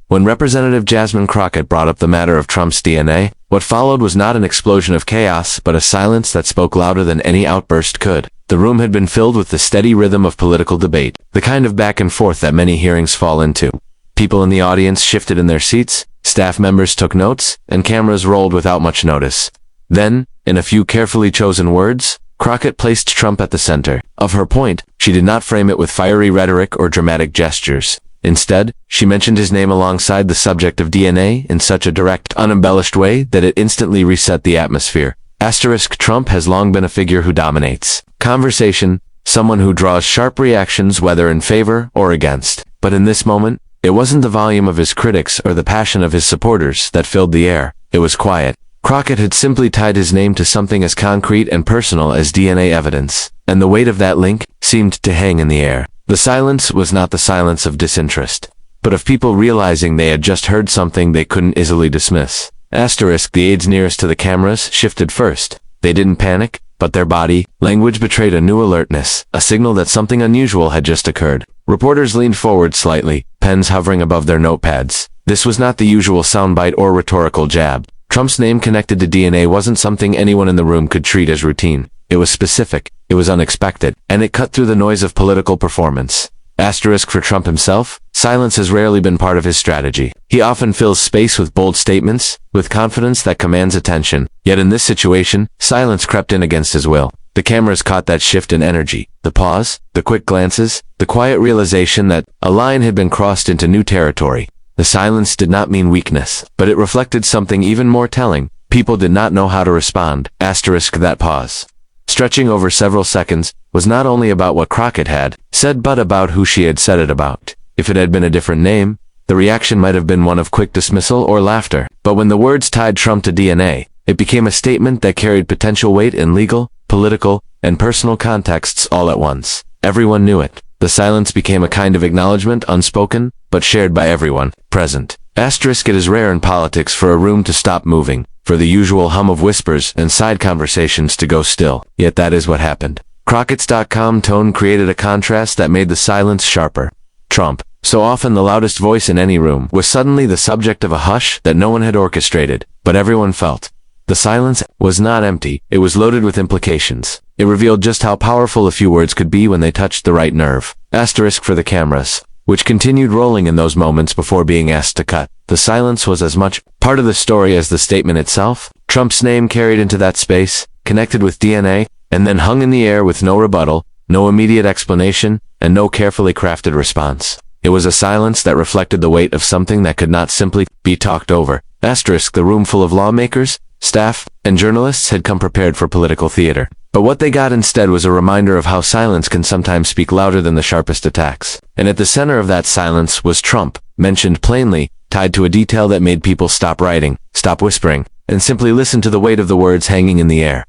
When Representative Jasmine Crockett brought up the matter of Trump's DNA, what followed was not an explosion of chaos, but a silence that spoke louder than any outburst could. The room had been filled with the steady rhythm of political debate, the kind of back and forth that many hearings fall into. People in the audience shifted in their seats, staff members took notes, and cameras rolled without much notice. Then, in a few carefully chosen words, Crockett placed Trump at the center of her point. She did not frame it with fiery rhetoric or dramatic gestures. Instead, she mentioned his name alongside the subject of DNA in such a direct, unembellished way that it instantly reset the atmosphere. Trump has long been a figure who dominates conversation, someone who draws sharp reactions whether in favor or against. But in this moment, it wasn't the volume of his critics or the passion of his supporters that filled the air. It was quiet. Crockett had simply tied his name to something as concrete and personal as DNA evidence, and the weight of that link seemed to hang in the air. The silence was not the silence of disinterest, but of people realizing they had just heard something they couldn't easily dismiss. The aides nearest to the cameras shifted first. They didn't panic, but their body language betrayed a new alertness, a signal that something unusual had just occurred. Reporters leaned forward slightly, pens hovering above their notepads. This was not the usual soundbite or rhetorical jab. Trump's name connected to DNA wasn't something anyone in the room could treat as routine. It was specific, it was unexpected, and it cut through the noise of political performance. For Trump himself, silence has rarely been part of his strategy. He often fills space with bold statements, with confidence that commands attention. Yet in this situation, silence crept in against his will. The cameras caught that shift in energy, the pause, the quick glances, the quiet realization that a line had been crossed into new territory. The silence did not mean weakness, but it reflected something even more telling. People did not know how to respond. That pause, stretching over several seconds, was not only about what Crockett had said but about who she had said it about. If it had been a different name, the reaction might have been one of quick dismissal or laughter. But when the words tied Trump to DNA, it became a statement that carried potential weight in legal, political, and personal contexts all at once. Everyone knew it. The silence became a kind of acknowledgement, unspoken, but shared by everyone present. It is rare in politics for a room to stop moving, for the usual hum of whispers and side conversations to go still. Yet that is what happened. Crockett's.com tone created a contrast that made the silence sharper. Trump, so often the loudest voice in any room, was suddenly the subject of a hush that no one had orchestrated, but everyone felt. The silence was not empty, it was loaded with implications. It revealed just how powerful a few words could be when they touched the right nerve. For the cameras, which continued rolling in those moments before being asked to cut. The silence was as much part of the story as the statement itself. Trump's name carried into that space, connected with DNA, and then hung in the air with no rebuttal, no immediate explanation, and no carefully crafted response. It was a silence that reflected the weight of something that could not simply be talked over. The room full of lawmakers, staff, and journalists had come prepared for political theater. But what they got instead was a reminder of how silence can sometimes speak louder than the sharpest attacks. And at the center of that silence was Trump, mentioned plainly, tied to a detail that made people stop writing, stop whispering, and simply listen to the weight of the words hanging in the air.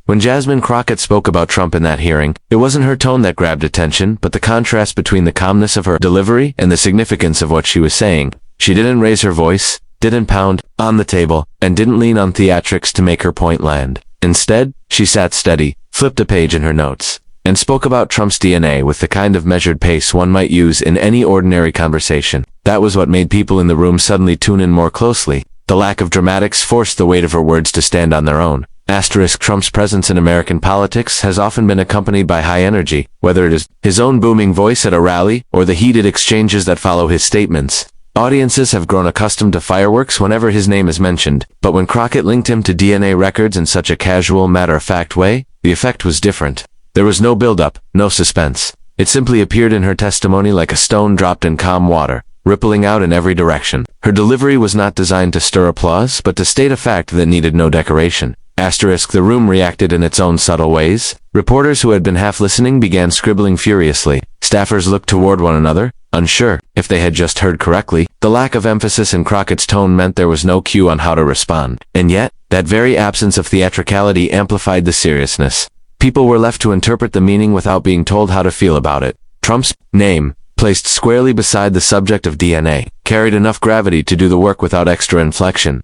When Jasmine Crockett spoke about Trump in that hearing, it wasn't her tone that grabbed attention, but the contrast between the calmness of her delivery and the significance of what she was saying. She didn't raise her voice, didn't pound on the table, and didn't lean on theatrics to make her point land. Instead, she sat steady, flipped a page in her notes, and spoke about Trump's DNA with the kind of measured pace one might use in any ordinary conversation. That was what made people in the room suddenly tune in more closely. The lack of dramatics forced the weight of her words to stand on their own. Trump's presence in American politics has often been accompanied by high energy, whether it is his own booming voice at a rally or the heated exchanges that follow his statements. Audiences have grown accustomed to fireworks whenever his name is mentioned, but when Crockett linked him to DNA records in such a casual, matter-of-fact way, the effect was different. There was no build-up, no suspense. It simply appeared in her testimony like a stone dropped in calm water, rippling out in every direction. Her delivery was not designed to stir applause, but to state a fact that needed no decoration. The room reacted in its own subtle ways. Reporters who had been half listening began scribbling furiously. Staffers looked toward one another, unsure if they had just heard correctly. The lack of emphasis in Crockett's tone meant there was no cue on how to respond. And yet, that very absence of theatricality amplified the seriousness. People were left to interpret the meaning without being told how to feel about it. Trump's name, placed squarely beside the subject of DNA, carried enough gravity to do the work without extra inflection.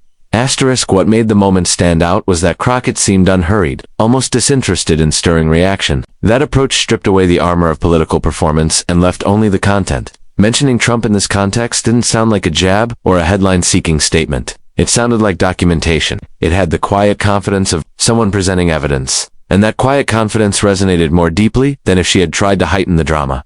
What made the moment stand out was that Crockett seemed unhurried, almost disinterested in stirring reaction. That approach stripped away the armor of political performance and left only the content. Mentioning Trump in this context didn't sound like a jab or a headline-seeking statement. It sounded like documentation. It had the quiet confidence of someone presenting evidence. And that quiet confidence resonated more deeply than if she had tried to heighten the drama.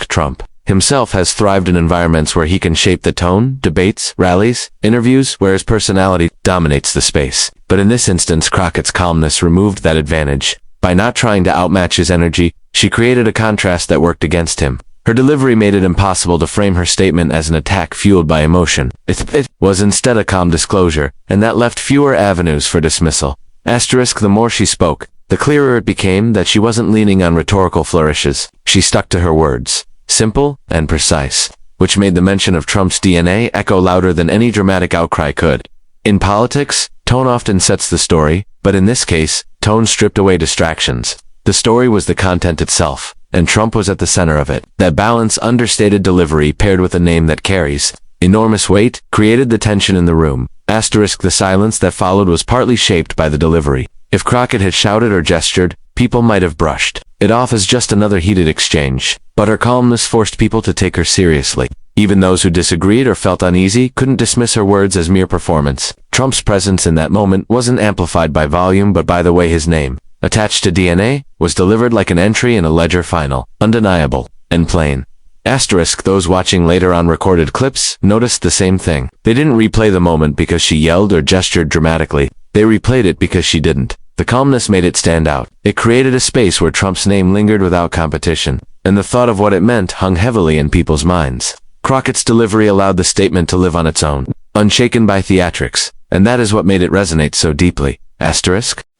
Trump himself has thrived in environments where he can shape the tone, debates, rallies, interviews, where his personality dominates the space. But in this instance, Crockett's calmness removed that advantage. By not trying to outmatch his energy, she created a contrast that worked against him. Her delivery made it impossible to frame her statement as an attack fueled by emotion. It was instead a calm disclosure, and that left fewer avenues for dismissal. The more she spoke, the clearer it became that she wasn't leaning on rhetorical flourishes. She stuck to her words, simple and precise, which made the mention of Trump's DNA echo louder than any dramatic outcry could. In politics, tone often sets the story, but in this case, tone stripped away distractions. The story was the content itself, and Trump was at the center of it. That balanced, understated delivery paired with a name that carries enormous weight created the tension in the room. The silence that followed was partly shaped by the delivery. If Crockett had shouted or gestured, people might have brushed it off as just another heated exchange. But her calmness forced people to take her seriously. Even those who disagreed or felt uneasy couldn't dismiss her words as mere performance. Trump's presence in that moment wasn't amplified by volume but by the way his name, attached to DNA, was delivered like an entry in a ledger, final, undeniable, and plain. Those watching later on recorded clips noticed the same thing. They didn't replay the moment because she yelled or gestured dramatically. They replayed it because she didn't. The calmness made it stand out. It created a space where Trump's name lingered without competition, and the thought of what it meant hung heavily in people's minds. Crockett's delivery allowed the statement to live on its own, unshaken by theatrics, and that is what made it resonate so deeply.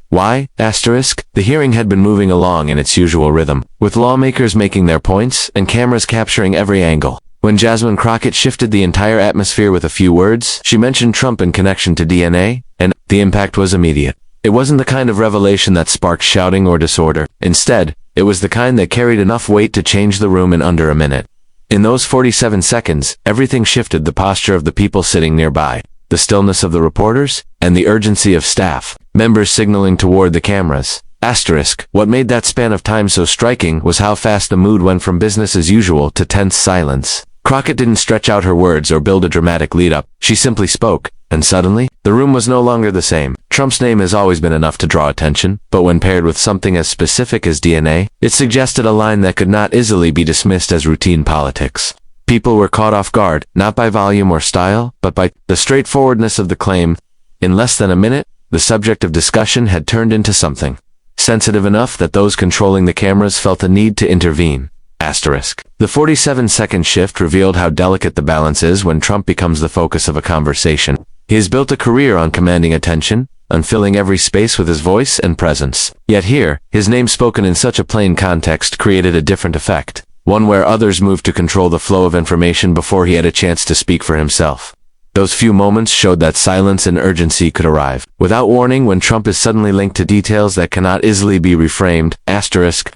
Why? The hearing had been moving along in its usual rhythm, with lawmakers making their points and cameras capturing every angle. When Jasmine Crockett shifted the entire atmosphere with a few words, she mentioned Trump in connection to DNA, and the impact was immediate. It wasn't the kind of revelation that sparked shouting or disorder. Instead, it was the kind that carried enough weight to change the room in under a minute. In those 47 seconds, everything shifted: the posture of the people sitting nearby, the stillness of the reporters, and the urgency of staff members signaling toward the cameras. What made that span of time so striking was how fast the mood went from business as usual to tense silence. Crockett didn't stretch out her words or build a dramatic lead-up. She simply spoke, and suddenly, the room was no longer the same. Trump's name has always been enough to draw attention, but when paired with something as specific as DNA, it suggested a line that could not easily be dismissed as routine politics. People were caught off guard, not by volume or style, but by the straightforwardness of the claim. In less than a minute, the subject of discussion had turned into something sensitive enough that those controlling the cameras felt a need to intervene. The 47-second shift revealed how delicate the balance is when Trump becomes the focus of a conversation. He has built a career on commanding attention, on filling every space with his voice and presence. Yet here, his name spoken in such a plain context created a different effect, one where others moved to control the flow of information before he had a chance to speak for himself. Those few moments showed that silence and urgency could arrive without warning when Trump is suddenly linked to details that cannot easily be reframed.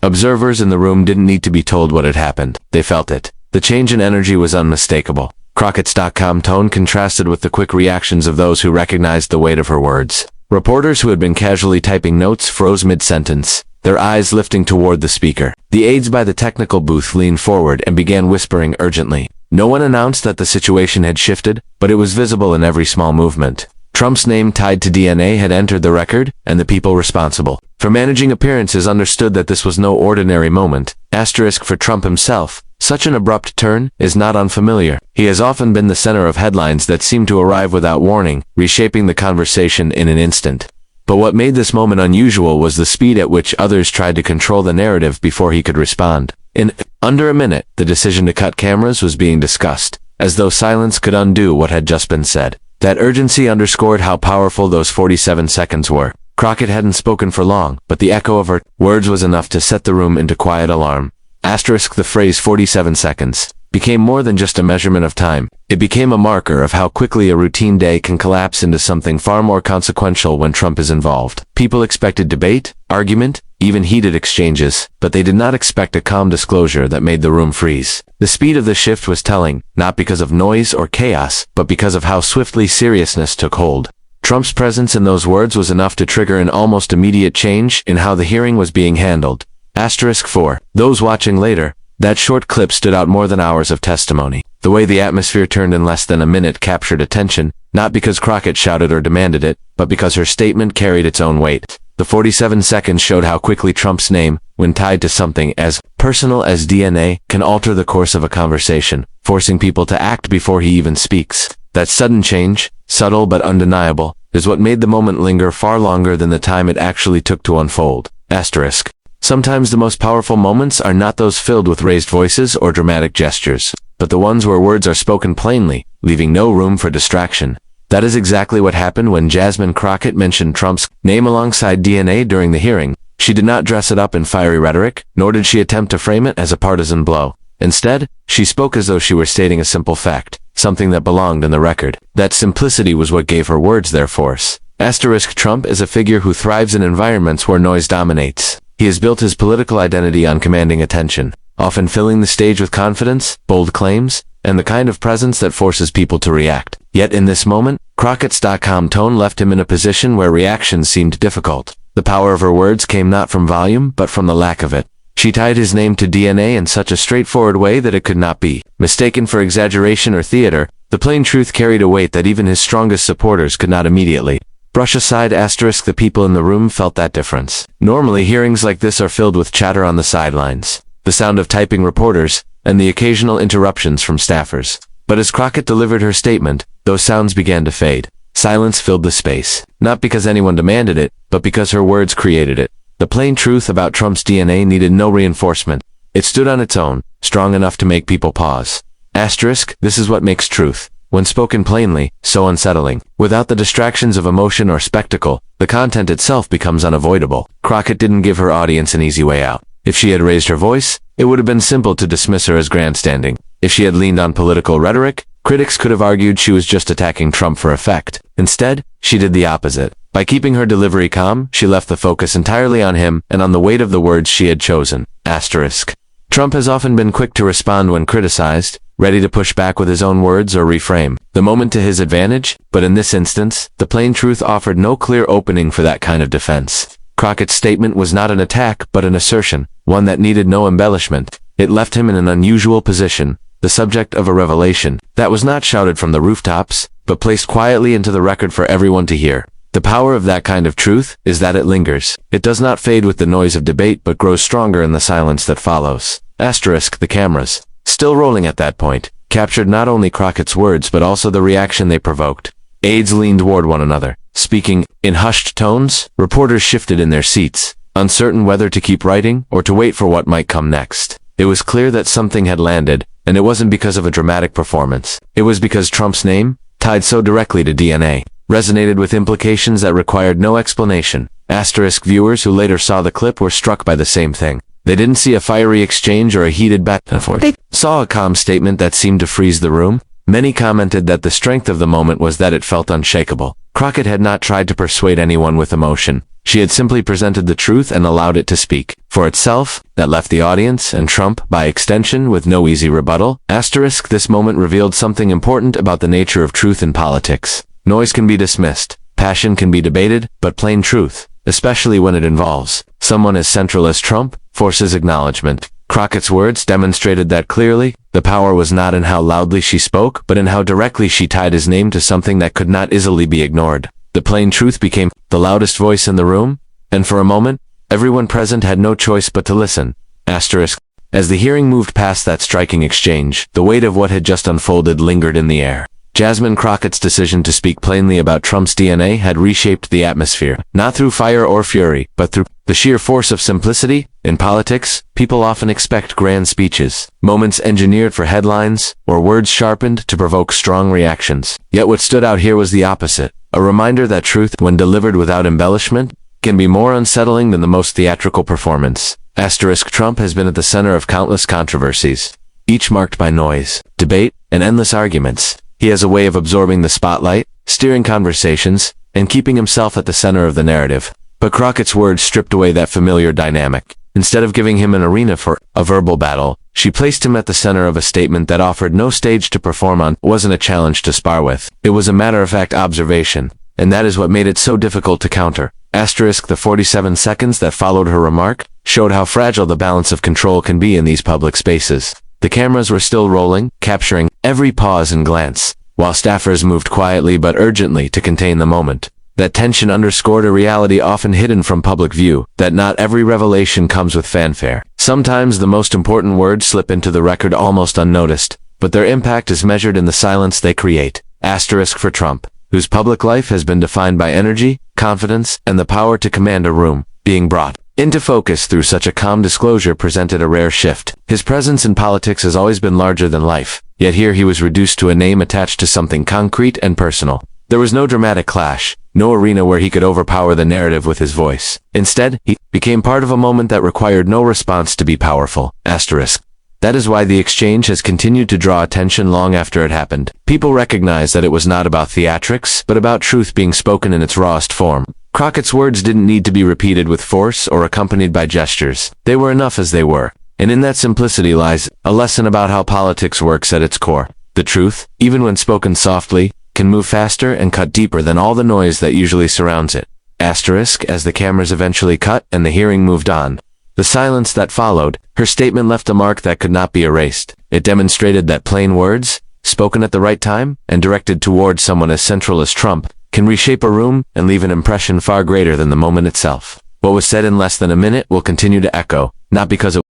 Observers in the room didn't need to be told what had happened. They felt it. The change in energy was unmistakable. Crockett's tone contrasted with the quick reactions of those who recognized the weight of her words. Reporters who had been casually typing notes froze mid-sentence, their eyes lifting toward the speaker. The aides by the technical booth leaned forward and began whispering urgently. No one announced that the situation had shifted, but it was visible in every small movement. Trump's name tied to DNA had entered the record, and the people responsible for managing appearances understood that this was no ordinary moment. For Trump himself, such an abrupt turn is not unfamiliar. He has often been the center of headlines that seem to arrive without warning, reshaping the conversation in an instant. But what made this moment unusual was the speed at which others tried to control the narrative before he could respond. In under a minute, the decision to cut cameras was being discussed, as though silence could undo what had just been said. That urgency underscored how powerful those 47 seconds were. Crockett hadn't spoken for long, but the echo of her words was enough to set the room into quiet alarm. The phrase 47 seconds became more than just a measurement of time. It became a marker of how quickly a routine day can collapse into something far more consequential when Trump is involved. People expected debate, argument, even heated exchanges, but they did not expect a calm disclosure that made the room freeze. The speed of the shift was telling, not because of noise or chaos, but because of how swiftly seriousness took hold. Trump's presence in those words was enough to trigger an almost immediate change in how the hearing was being handled. For those watching later, That short clip stood out more than hours of testimony. The way the atmosphere turned in less than a minute captured attention, not because Crockett shouted or demanded it, but because her statement carried its own weight. The 47 seconds showed how quickly Trump's name, when tied to something as personal as DNA, can alter the course of a conversation, forcing people to act before he even speaks. That sudden change, subtle but undeniable, is what made the moment linger far longer than the time it actually took to unfold. Asterisk. Sometimes the most powerful moments are not those filled with raised voices or dramatic gestures, but the ones where words are spoken plainly, leaving no room for distraction. That is exactly what happened when Jasmine Crockett mentioned Trump's name alongside DNA during the hearing. She did not dress it up in fiery rhetoric, nor did she attempt to frame it as a partisan blow. Instead, she spoke as though she were stating a simple fact, something that belonged in the record. That simplicity was what gave her words their force. Asterisk. Trump is a figure who thrives in environments where noise dominates. He has built his political identity on commanding attention, often filling the stage with confidence, bold claims, and the kind of presence that forces people to react. Yet in this moment, Crockett's calm tone left him in a position where reactions seemed difficult. The power of her words came not from volume, but from the lack of it. She tied his name to DNA in such a straightforward way that it could not be mistaken for exaggeration or theater. The plain truth carried a weight that even his strongest supporters could not immediately brush aside. Asterisk. The people in the room felt that difference. Normally, hearings like this are filled with chatter on the sidelines, the sound of typing reporters, and the occasional interruptions from staffers. But as Crockett delivered her statement, those sounds began to fade. Silence filled the space, not because anyone demanded it, but because her words created it. The plain truth about Trump's DNA needed no reinforcement. It stood on its own, strong enough to make people pause. Asterisk. This is what makes truth, when spoken plainly, so unsettling. Without the distractions of emotion or spectacle, the content itself becomes unavoidable. Crockett didn't give her audience an easy way out. If she had raised her voice, it would have been simple to dismiss her as grandstanding. If she had leaned on political rhetoric, critics could have argued she was just attacking Trump for effect. Instead, she did the opposite. By keeping her delivery calm, she left the focus entirely on him and on the weight of the words she had chosen. Asterisk. Trump has often been quick to respond when criticized, ready to push back with his own words or reframe the moment to his advantage, but in this instance, the plain truth offered no clear opening for that kind of defense. Crockett's statement was not an attack, but an assertion, one that needed no embellishment. It left him in an unusual position, the subject of a revelation that was not shouted from the rooftops, but placed quietly into the record for everyone to hear. The power of that kind of truth is that it lingers. It does not fade with the noise of debate, but grows stronger in the silence that follows. Asterisk. The cameras, still rolling at that point, captured not only Crockett's words but also the reaction they provoked. Aides leaned toward one another, speaking in hushed tones. Reporters shifted in their seats, uncertain whether to keep writing or to wait for what might come next. It was clear that something had landed, and it wasn't because of a dramatic performance. It was because Trump's name, tied so directly to DNA, resonated with implications that required no explanation. Asterisk. Viewers who later saw the clip were struck by the same thing. They didn't see a fiery exchange or a heated back and forth. They saw a calm statement that seemed to freeze the room. Many commented that the strength of the moment was that it felt unshakable. Crockett had not tried to persuade anyone with emotion. She had simply presented the truth and allowed it to speak for itself. That left the audience, and Trump, by extension, with no easy rebuttal. Asterisk. This moment revealed something important about the nature of truth in politics. Noise can be dismissed, passion can be debated, but plain truth, especially when it involves someone as central as Trump, forces acknowledgement. Crockett's words demonstrated that clearly. The power was not in how loudly she spoke, but in how directly she tied his name to something that could not easily be ignored. The plain truth became the loudest voice in the room, and for a moment, everyone present had no choice but to listen. Asterisk. As the hearing moved past that striking exchange, the weight of what had just unfolded lingered in the air. Jasmine Crockett's decision to speak plainly about Trump's DNA had reshaped the atmosphere, not through fire or fury, but through the sheer force of simplicity. In politics, people often expect grand speeches, moments engineered for headlines, or words sharpened to provoke strong reactions. Yet what stood out here was the opposite, a reminder that truth, when delivered without embellishment, can be more unsettling than the most theatrical performance. Asterisk. Trump has been at the center of countless controversies, each marked by noise, debate, and endless arguments. He has a way of absorbing the spotlight, steering conversations, and keeping himself at the center of the narrative. But Crockett's words stripped away that familiar dynamic. Instead of giving him an arena for a verbal battle, she placed him at the center of a statement that offered no stage to perform on, wasn't a challenge to spar with. It was a matter-of-fact observation, and that is what made it so difficult to counter. Asterisk. The 47 seconds that followed her remark showed how fragile the balance of control can be in these public spaces. The cameras were still rolling, capturing every pause and glance, while staffers moved quietly but urgently to contain the moment. That tension underscored a reality often hidden from public view, that not every revelation comes with fanfare. Sometimes the most important words slip into the record almost unnoticed, but their impact is measured in the silence they create. Asterisk for Trump, whose public life has been defined by energy, confidence, and the power to command a room. Being brought into focus through such a calm disclosure presented a rare shift. His presence in politics has always been larger than life, yet here he was reduced to a name attached to something concrete and personal. There was no dramatic clash, no arena where he could overpower the narrative with his voice. Instead, he became part of a moment that required no response to be powerful. Asterisk. That is why the exchange has continued to draw attention long after it happened. People recognize that it was not about theatrics, but about truth being spoken in its rawest form. Crockett's words didn't need to be repeated with force or accompanied by gestures. They were enough as they were. And in that simplicity lies a lesson about how politics works at its core. The truth, even when spoken softly, can move faster and cut deeper than all the noise that usually surrounds it. Asterisk, as the cameras eventually cut and the hearing moved on. The silence that followed, her statement left a mark that could not be erased. It demonstrated that plain words, spoken at the right time, and directed towards someone as central as Trump, can reshape a room and leave an impression far greater than the moment itself. What was said in less than a minute will continue to echo, not because it